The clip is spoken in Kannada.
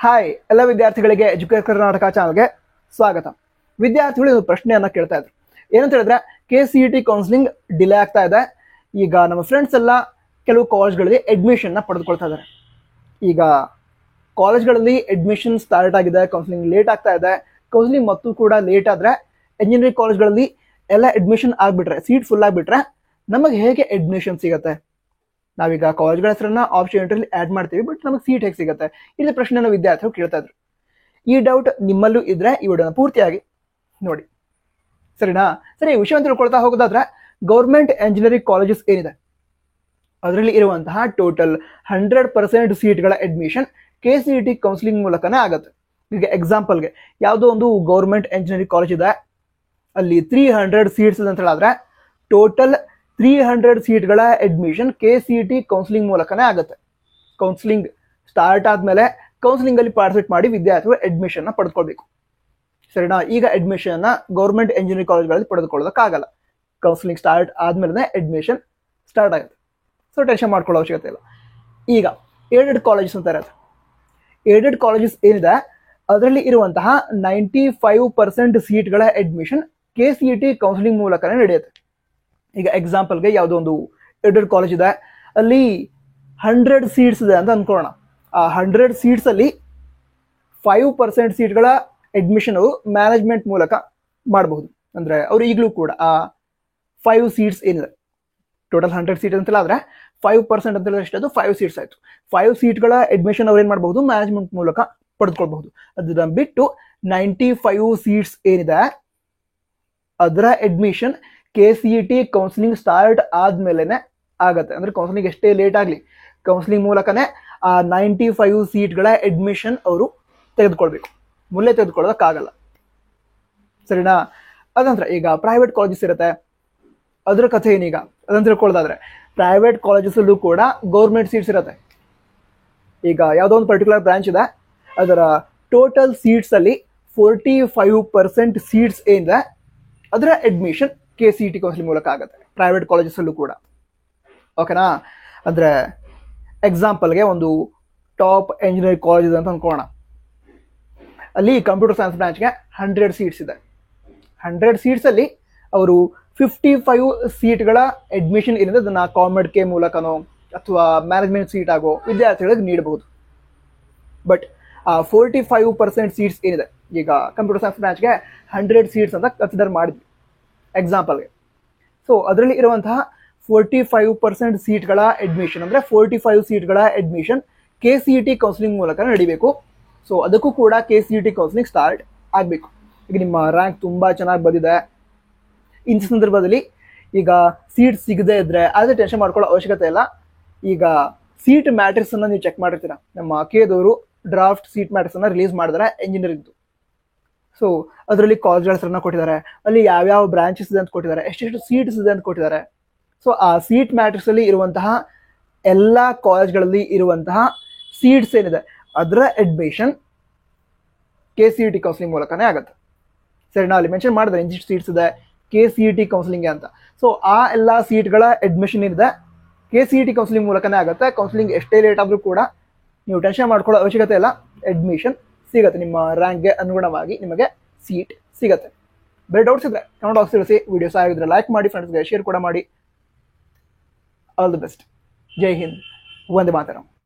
ಹಾಯ್ ಎಲ್ಲ ವಿದ್ಯಾರ್ಥಿಗಳಿಗೆ ಎಜುಕೇಟ್ ಕರ್ನಾಟಕ ಚಾನಲ್ಗೆ ಸ್ವಾಗತ. ವಿದ್ಯಾರ್ಥಿಗಳು ಒಂದು ಪ್ರಶ್ನೆಯನ್ನ ಕೇಳ್ತಾ ಇದ್ರು. ಏನಂತ ಹೇಳಿದ್ರೆ KCET ಕೌನ್ಸಿಲಿಂಗ್ ಡಿಲೇ ಆಗ್ತಾ ಇದೆ. ಈಗ ನಮ್ಮ ಫ್ರೆಂಡ್ಸ್ ಎಲ್ಲ ಕೆಲವು ಕಾಲೇಜ್ಗಳಲ್ಲಿ ಅಡ್ಮಿಷನ್ ನ ಪಡೆದುಕೊಳ್ತಾ ಇದ್ದಾರೆ. ಈಗ ಕಾಲೇಜ್ಗಳಲ್ಲಿ ಅಡ್ಮಿಷನ್ ಸ್ಟಾರ್ಟ್ ಆಗಿದೆ, ಕೌನ್ಸಿಲಿಂಗ್ ಲೇಟ್ ಆಗ್ತಾ ಇದೆ. ಕೌನ್ಸಿಲಿಂಗ್ ಮತ್ತು ಕೂಡ ಲೇಟ್ ಆದ್ರೆ ಇಂಜಿನಿಯರಿಂಗ್ ಕಾಲೇಜ್ಗಳಲ್ಲಿ ಎಲ್ಲ ಅಡ್ಮಿಷನ್ ಆಗ್ಬಿಟ್ರೆ, ಸೀಟ್ ಫುಲ್ ಆಗಿಬಿಟ್ರೆ ನಮಗೆ ಹೇಗೆ ಅಡ್ಮಿಷನ್ ಸಿಗುತ್ತೆ? ನಾವೀಗ ಕಾಲೇಜ್ಗಳ ಹೆಸರನ್ನ ಆಪ್ಷನ್ ಎಂಟ್ರಿಲಿ ಆಡ್ ಮಾಡ್ತೀವಿ, ಬಟ್ ನಮಗೆ ಸೀಟ್ ಹೇಗೆ ಸಿಗುತ್ತೆ? ಇದು ಪ್ರಶ್ನೆನ ವಿದ್ಯಾರ್ಥಿಗಳು ಕೇಳ್ತಾ ಇದ್ರು. ಈ ಡೌಟ್ ನಿಮ್ಮಲ್ಲೂ ಇದ್ರೆ ಈ ವಿಡಿಯೋನ ಪೂರ್ತಿಯಾಗಿ ನೋಡಿ, ಸರಿನಾ? ಸರಿ, ವಿಷಯ ತಿಳ್ಕೊಳ್ತಾ ಹೋಗೋದಾದ್ರೆ ಗೌರ್ಮೆಂಟ್ ಎಂಜಿನಿಯರಿಂಗ್ ಕಾಲೇಜಸ್ ಏನಿದೆ ಅದರಲ್ಲಿ ಇರುವಂತಹ ಟೋಟಲ್ 100% ಸೀಟ್ಗಳ ಅಡ್ಮಿಷನ್ KCET ಕೌನ್ಸಿಲಿಂಗ್ ಮೂಲಕನೇ ಆಗುತ್ತೆ. ಈಗ ಎಕ್ಸಾಂಪಲ್ಗೆ ಯಾವುದೋ ಒಂದು ಗೌರ್ಮೆಂಟ್ ಎಂಜಿನಿಯರಿಂಗ್ ಕಾಲೇಜ್ ಇದೆ, ಅಲ್ಲಿ 300 ಸೀಟ್ಸ್ ಇದೆ ಅಂತ ಹೇಳಿದ್ರೆ ಟೋಟಲ್ 300 ಸೀಟ್ಗಳ ಅಡ್ಮಿಷನ್ KCET ಕೌನ್ಸಿಲಿಂಗ್ ಮೂಲಕನೇ ಆಗುತ್ತೆ. ಕೌನ್ಸಿಲಿಂಗ್ ಸ್ಟಾರ್ಟ್ ಆದ್ಮೇಲೆ ಕೌನ್ಸಿಲಿಂಗ್ ಅಲ್ಲಿ ಪಾರ್ಟಿಸಿಪೇಟ್ ಮಾಡಿ ವಿದ್ಯಾರ್ಥಿಗಳು ಅಡ್ಮಿಷನ್ ನ ಪಡೆದುಕೊಳ್ಬೇಕು, ಸರಿನಾ? ಈಗ ಅಡ್ಮಿಷನ್ ಗೌರ್ಮೆಂಟ್ ಎಂಜಿನಿಯರಿಂಗ್ ಕಾಲೇಜ್ಗಳಲ್ಲಿ ಪಡೆದುಕೊಳ್ಳೋದಕ್ಕಾಗಲ್ಲ. ಕೌನ್ಸಿಲಿಂಗ್ ಸ್ಟಾರ್ಟ್ ಆದ್ಮೇಲೆ ಅಡ್ಮಿಷನ್ ಸ್ಟಾರ್ಟ್ ಆಗುತ್ತೆ. ಸೊ ಟೆನ್ಷನ್ ಮಾಡ್ಕೊಳ್ಳೋ ಅವಶ್ಯಕತೆ ಇಲ್ಲ. ಈಗ ಏಡೆಡ್ ಕಾಲೇಜಸ್ ಅಂತ ಇರುತ್ತೆ. ಏಡೆಡ್ ಕಾಲೇಜಸ್ ಏನಿದೆ ಅದರಲ್ಲಿ ಇರುವಂತಹ 95% ಸೀಟ್ಗಳ ಅಡ್ಮಿಷನ್ KCET ಕೌನ್ಸಿಲಿಂಗ್ ಮೂಲಕನೇ ನಡೆಯುತ್ತೆ. ಈಗ ಎಕ್ಸಾಂಪಲ್ಗೆ ಯಾವುದೋ ಒಂದು ಏಡೆಡ್ ಕಾಲೇಜ್ ಇದೆ, ಅಲ್ಲಿ 100 ಸೀಟ್ಸ್ ಇದೆ ಅಂತ ಅನ್ಕೊಳ್ಳೋಣ. ಆ 100 ಸೀಟ್ಸ್ ಅಲ್ಲಿ 5% ಸೀಟ್ಗಳ ಅಡ್ಮಿಷನ್ ಅವರು ಮ್ಯಾನೇಜ್ಮೆಂಟ್ ಮೂಲಕ ಮಾಡಬಹುದು. ಅಂದ್ರೆ ಅವರು ಈಗಲೂ ಕೂಡ ಆ 5 ಸೀಟ್ಸ್ ಏನಿದೆ, ಟೋಟಲ್ 100 ಸೀಟ್ ಅಂತೆಲ್ಲ ಆದ್ರೆ 5% ಅಂತ ಹೇಳಿದ್ರೆ ಎಷ್ಟದು 5 ಸೀಟ್ಸ್ ಆಯ್ತು. 5 ಸೀಟ್ಗಳ ಅಡ್ಮಿಷನ್ ಅವ್ರು ಏನ್ ಮಾಡಬಹುದು, ಮ್ಯಾನೇಜ್ಮೆಂಟ್ ಮೂಲಕ ಪಡೆದುಕೊಳ್ಬಹುದು. ಅದನ್ನ ಬಿಟ್ಟು 95 ಸೀಟ್ಸ್ ಏನಿದೆ ಅದರ ಅಡ್ಮಿಷನ್ KCET ಕೌನ್ಸಿಲಿಂಗ್ ಸ್ಟಾರ್ಟ್ ಆದ್ಮೇಲೆನೆ ಆಗತ್ತೆ. ಅಂದ್ರೆ ಕೌನ್ಸಿಲಿಂಗ್ ಎಷ್ಟೇ ಲೇಟ್ ಆಗ್ಲಿ ಕೌನ್ಸಿಲಿಂಗ್ ಮೂಲಕನೇ ಆ 95 ಸೀಟ್ಗಳ ಅಡ್ಮಿಷನ್ ಅವರು ತೆಗೆದುಕೊಳ್ಬೇಕು, ಮುಲ್ಲೇ ತೆಗೆದುಕೊಳ್ಳೋದಕ್ಕಾಗಲ್ಲ, ಸರಿನಾ? ಅದಂತರ ಈಗ ಪ್ರೈವೇಟ್ ಕಾಲೇಜಸ್ ಇರುತ್ತೆ, ಅದರ ಕಥೆ ಏನೀಗ ಅದನ್ನ ತಿಳ್ಕೊಳ್ಳೋದಾದ್ರೆ ಪ್ರೈವೇಟ್ ಕಾಲೇಜಸ್ ಅಲ್ಲೂ ಕೂಡ ಗೌರ್ಮೆಂಟ್ ಸೀಟ್ಸ್ ಇರುತ್ತೆ. ಈಗ ಯಾವುದೋ ಒಂದು ಪರ್ಟಿಕ್ಯುಲರ್ ಬ್ರಾಂಚ್ ಇದೆ, ಅದರ ಟೋಟಲ್ ಸೀಟ್ಸ್ ಅಲ್ಲಿ 45% ಸೀಟ್ಸ್ ಏನಿದೆ ಅದರ ಅಡ್ಮಿಷನ್ KCET ಕೌನ್ಸಿಲಿಂಗ್ ಮೂಲಕ ಆಗುತ್ತೆ ಪ್ರೈವೇಟ್ ಕಾಲೇಜಸ್ ಅಲ್ಲೂ ಕೂಡ, ಓಕೆನಾ? ಅಂದ್ರೆ ಎಕ್ಸಾಂಪಲ್ಗೆ ಒಂದು ಟಾಪ್ ಎಂಜಿನಿಯರಿಂಗ್ ಕಾಲೇಜ್ ಇದೆ ಅಂತ ಅನ್ಕೋಣ. ಅಲ್ಲಿ ಕಂಪ್ಯೂಟರ್ ಸೈನ್ಸ್ ಬ್ರಾಂಚ್ಗೆ 100 ಸೀಟ್ಸ್ ಇದೆ. 100 ಸೀಟ್ಸ್ ಅಲ್ಲಿ ಅವರು 55 ಸೀಟ್ಗಳ ಅಡ್ಮಿಷನ್ ಏನಿದೆ ಅದನ್ನ ಕಾಮೆಡ್ ಮೂಲಕನೋ ಅಥವಾ ಮ್ಯಾನೇಜ್ಮೆಂಟ್ ಸೀಟ್ ಆಗೋ ವಿದ್ಯಾರ್ಥಿಗಳಿಗೆ ನೀಡಬಹುದು. ಬಟ್ ಆ 45% ಸೀಟ್ಸ್ ಏನಿದೆ, ಈಗ ಕಂಪ್ಯೂಟರ್ ಸೈನ್ಸ್ ಬ್ರಾಂಚ್ಗೆ 100 ಸೀಟ್ಸ್ ಅಂತ ಕನ್ಸಿಡರ್ ಮಾಡಿದ್ವಿ ಎಕ್ಸಾಂಪಲ್ಗೆ. ಸೊ ಅದರಲ್ಲಿ ಇರುವಂತಹ 45% ಸೀಟ್ಗಳ ಅಡ್ಮಿಷನ್ ಅಂದ್ರೆ 45 ಸೀಟ್ಗಳ ಅಡ್ಮಿಷನ್ KCET ಕೌನ್ಸಿಲಿಂಗ್ ಮೂಲಕ ನಡಿಬೇಕು. ಸೊ ಅದಕ್ಕೂ ಕೂಡ KCET ಕೌನ್ಸಿಲಿಂಗ್ ಸ್ಟಾರ್ಟ್ ಆಗಬೇಕು. ಈಗ ನಿಮ್ಮ ರ್ಯಾಂಕ್ ತುಂಬಾ ಚೆನ್ನಾಗಿ ಬಂದಿದೆ, ಇಂಥ ಸಂದರ್ಭದಲ್ಲಿ ಈಗ ಸೀಟ್ ಸಿಗದೆ ಇದ್ರೆ ಅದೇ ಟೆನ್ಷನ್ ಮಾಡ್ಕೊಳ್ಳೋ ಅವಶ್ಯಕತೆ ಇಲ್ಲ. ಈಗ ಸೀಟ್ ಮ್ಯಾಟ್ರಿಕ್ಸ್ ಅನ್ನ ನೀವು ಚೆಕ್ ಮಾಡಿರ್ತೀರಾ, ನಮ್ಮ KEದವರು ಡ್ರಾಫ್ಟ್ ಸೀಟ್ ಮ್ಯಾಟ್ರಿಕ್ಸ್ ಅನ್ನ ರಿಲೀಸ್ ಮಾಡಿದ್ದಾರೆ ಎಂಜಿನಿಯರಿಂಗ್. ಸೊ ಅದರಲ್ಲಿ ಕಾಲೇಜ್ಗಳ ಹೆಸರನ್ನ ಕೊಟ್ಟಿದ್ದಾರೆ, ಅಲ್ಲಿ ಯಾವ್ಯಾವ ಬ್ರಾಂಚಸ್ ಇದೆ ಅಂತ ಕೊಟ್ಟಿದ್ದಾರೆ, ಎಷ್ಟೆಷ್ಟು ಸೀಟ್ಸ್ ಇದೆ ಅಂತ ಕೊಟ್ಟಿದ್ದಾರೆ. ಸೊ ಆ ಸೀಟ್ ಮ್ಯಾಟ್ರಿಕ್ಸ್ ಅಲ್ಲಿ ಇರುವಂತಹ ಎಲ್ಲಾ ಕಾಲೇಜ್ಗಳಲ್ಲಿ ಇರುವಂತಹ ಸೀಟ್ಸ್ ಏನಿದೆ ಅದರ ಅಡ್ಮಿಷನ್ KCET ಕೌನ್ಸಿಲಿಂಗ್ ಮೂಲಕನೇ ಆಗುತ್ತೆ, ಸರಿ? ನಾವು ಅಲ್ಲಿ ಮೆನ್ಷನ್ ಮಾಡಿದ್ರೆ ಇಂಜಿಸ್ಟ್ ಸೀಟ್ಸ್ ಇದೆ KCET ಕೌನ್ಸಿಲಿಂಗ್ ಅಂತ. ಸೊ ಆ ಎಲ್ಲಾ ಸೀಟ್ಗಳ ಅಡ್ಮಿಷನ್ ಏನಿದೆ KCET ಕೌನ್ಸಿಲಿಂಗ್ ಮೂಲಕನೇ ಆಗುತ್ತೆ. ಕೌನ್ಸಿಲಿಂಗ್ ಎಷ್ಟೇ ಲೇಟ್ ಆದ್ರೂ ಕೂಡ ನೀವು ಟೆನ್ಷನ್ ಮಾಡ್ಕೊಳ್ಳೋ ಅವಶ್ಯಕತೆ ಇಲ್ಲ, ಅಡ್ಮಿಷನ್ ಸಿಗುತ್ತೆ. ನಿಮ್ಮ ರ್ಯಾಂಕ್ಗೆ ಅನುಗುಣವಾಗಿ ನಿಮಗೆ ಸೀಟ್ ಸಿಗುತ್ತೆ. ಬೇರೆ ಡೌಟ್ಸ್ ಇದ್ರೆ ಕಮೆಂಟ್ ಬಾಕ್ಸ್ ತಿಳಿಸಿ. ವಿಡಿಯೋಸ್ ಆಗಿದ್ರೆ ಲೈಕ್ ಮಾಡಿ, ಫ್ರೆಂಡ್ಸ್ಗೆ ಶೇರ್ ಕೂಡ ಮಾಡಿ. All the best. ಜೈ ಹಿಂದ್, ವಂದೇ ಮಾತರಂ.